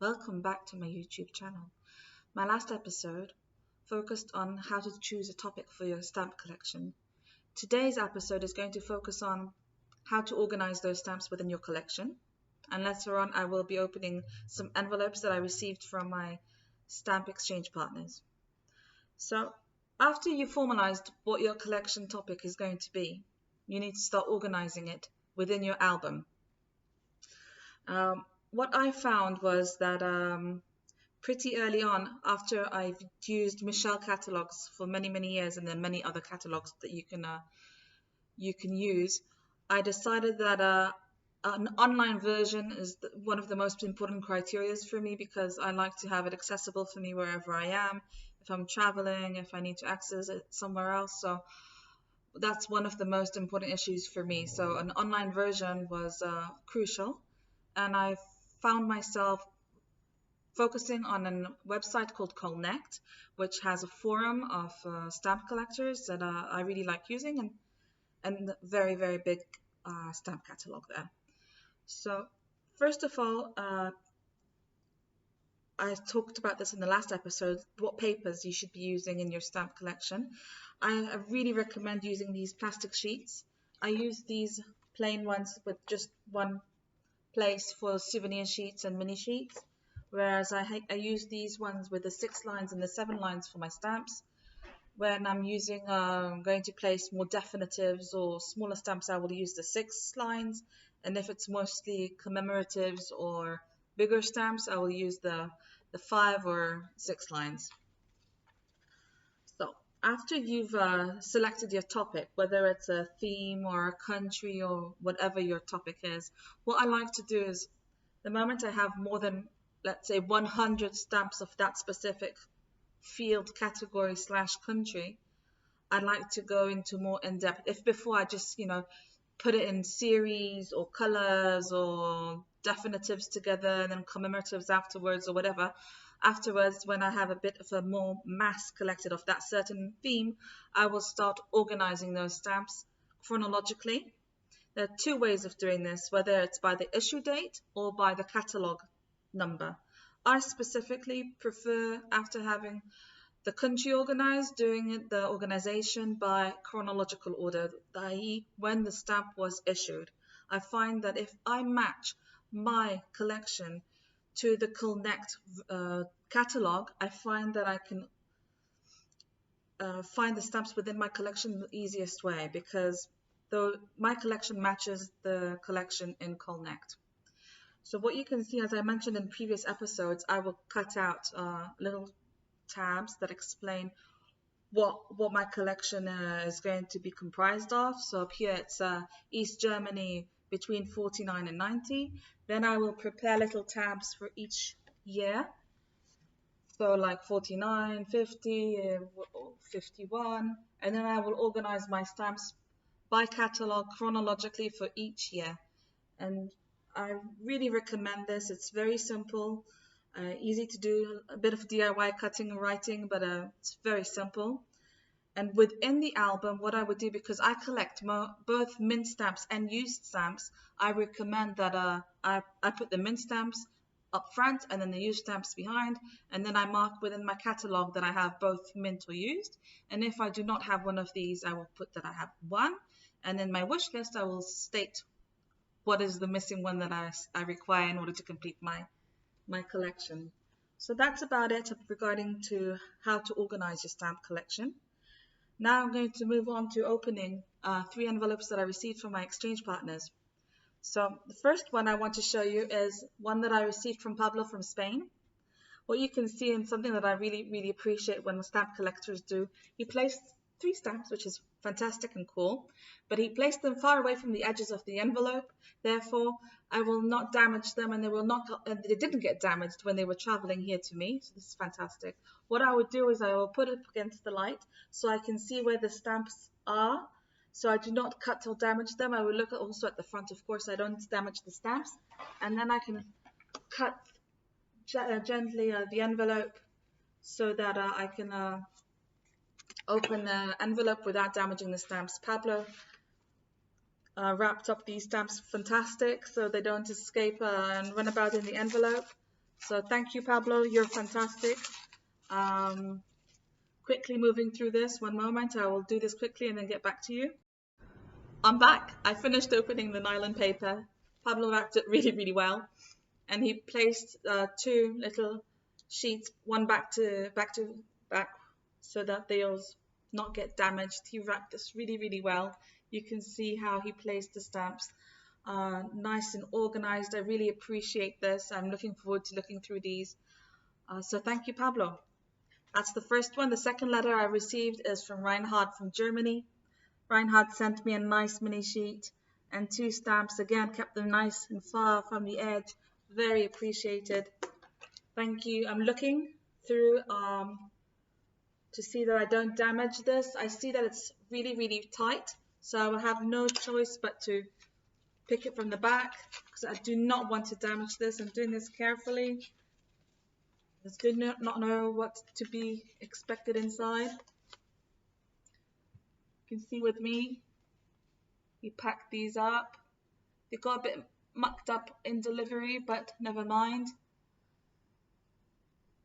Welcome back to my YouTube channel. My last episode focused on how to choose a topic for your stamp collection. Today's episode is going to focus on how to organize those stamps within your collection. And later on, I will be opening some envelopes that I received from my stamp exchange partners. So after you formalized what your collection topic is going to be, you need to start organizing it within your album. What I found was that pretty early on, after I've used Michelle catalogs for many years, and then many other catalogs that you can use, I decided that an online version is one of the most important criteria for me, because I like to have it accessible for me wherever I am, if I'm traveling, if I need to access it somewhere else. So that's one of the most important issues for me. So an online version was crucial, and I found myself focusing on a website called Connect, which has a forum of stamp collectors that I really like using, and very big stamp catalog there. So first of all, I talked about this in the last episode, what papers you should be using in your stamp collection. I really recommend using these plastic sheets. I use these plain ones with just one place for souvenir sheets and mini sheets, whereas I use these ones with the 6 lines and the 7 lines for my stamps. When I'm going to place more definitives or smaller stamps, I will use the 6 lines, and if it's mostly commemoratives or bigger stamps, I will use the 5 or 6 lines. So after you've selected your topic, whether it's a theme or a country or whatever your topic is, what I like to do is, the moment I have more than, let's say, 100 stamps of that specific field, category / country, I'd like to go into more in-depth. If before I just, put it in series or colors or definitives together and then commemoratives afterwards or whatever, afterwards, when I have a bit of a more mass collected of that certain theme, I will start organizing those stamps chronologically. There are 2 ways of doing this, whether it's by the issue date or by the catalog number. I specifically prefer, after having the country organized, doing the organization by chronological order, i.e. when the stamp was issued. I find that if I match my collection to the Connect catalog, I find that I can find the stamps within my collection the easiest way, because my collection matches the collection in Connect. So what you can see, as I mentioned in previous episodes, I will cut out little tabs that explain what my collection is going to be comprised of. So up here it's East Germany between 49 and 90. Then I will prepare little tabs for each year. So like 49, 50, 51, and then I will organize my stamps by catalog chronologically for each year. And I really recommend this. It's very simple, easy to do, a bit of DIY cutting and writing, but it's very simple. And within the album, what I would do, because I collect both mint stamps and used stamps, I recommend that I put the mint stamps up front and then the used stamps behind, and then I mark within my catalog that I have both mint or used. And if I do not have one of these, I will put that I have one, and in my wish list I will state what is the missing one that I require in order to complete my collection. So that's about it regarding to how to organize your stamp collection. Now I'm going to move on to opening 3 envelopes that I received from my exchange partners. So the first one I want to show you is one that I received from Pablo from Spain. What you can see, and something that I really appreciate when the stamp collectors do, he placed 3 stamps, which is fantastic and cool, but he placed them far away from the edges of the envelope. Therefore, I will not damage them, and they didn't get damaged when they were traveling here to me. So this is fantastic. What I would do is I will put it against the light so I can see where the stamps are, so I do not cut or damage them. I will look also at the front, of course, I don't damage the stamps, and then I can cut gently the envelope so that I can open the envelope without damaging the stamps. Pablo wrapped up these stamps fantastic, so they don't escape and run about in the envelope. So thank you, Pablo. You're fantastic. Quickly moving through this. One moment. I will do this quickly and then get back to you. I'm back. I finished opening the nylon paper. Pablo wrapped it really, really well. And he placed two little sheets, one back to back, so that they'll not get damaged. He wrapped this really, really well. You can see how he placed the stamps. Nice and organized. I really appreciate this. I'm looking forward to looking through these. So thank you, Pablo. That's the first one. The second letter I received is from Reinhard from Germany. Reinhard sent me a nice mini sheet and two stamps. Again, kept them nice and far from the edge. Very appreciated. Thank you. I'm looking through to see that I don't damage this. I see that it's really, really tight. So I will have no choice but to pick it from the back because I do not want to damage this. I'm doing this carefully. It's good to not know what to be expected inside. You can see with me, we packed these up. They got a bit mucked up in delivery, but never mind.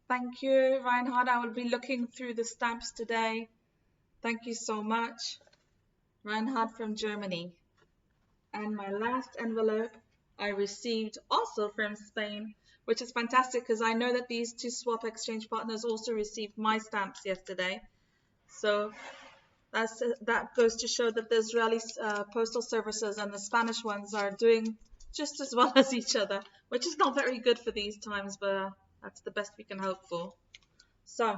Thank you, Reinhard. I will be looking through the stamps today. Thank you so much. Reinhard from Germany. And my last envelope I received also from Spain, which is fantastic because I know that these two swap exchange partners also received my stamps yesterday. So that goes to show that the Israeli postal services and the Spanish ones are doing just as well as each other, which is not very good for these times, but that's the best we can hope for. So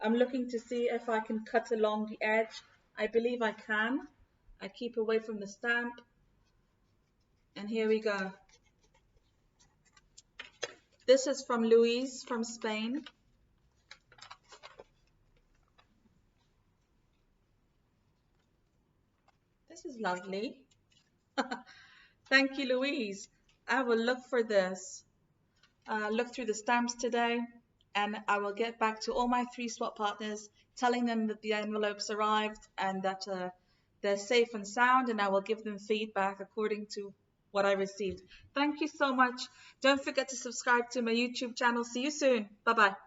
I'm looking to see if I can cut along the edge. I believe I can. I keep away from the stamp. And here we go. This is from Luis from Spain. This is lovely. Thank you, Louise. I will look for this. Look through the stamps today, and I will get back to all my three swap partners, telling them that the envelopes arrived and that they're safe and sound, and I will give them feedback according to what I received. Thank you so much. Don't forget to subscribe to my YouTube channel. See you soon. Bye-bye.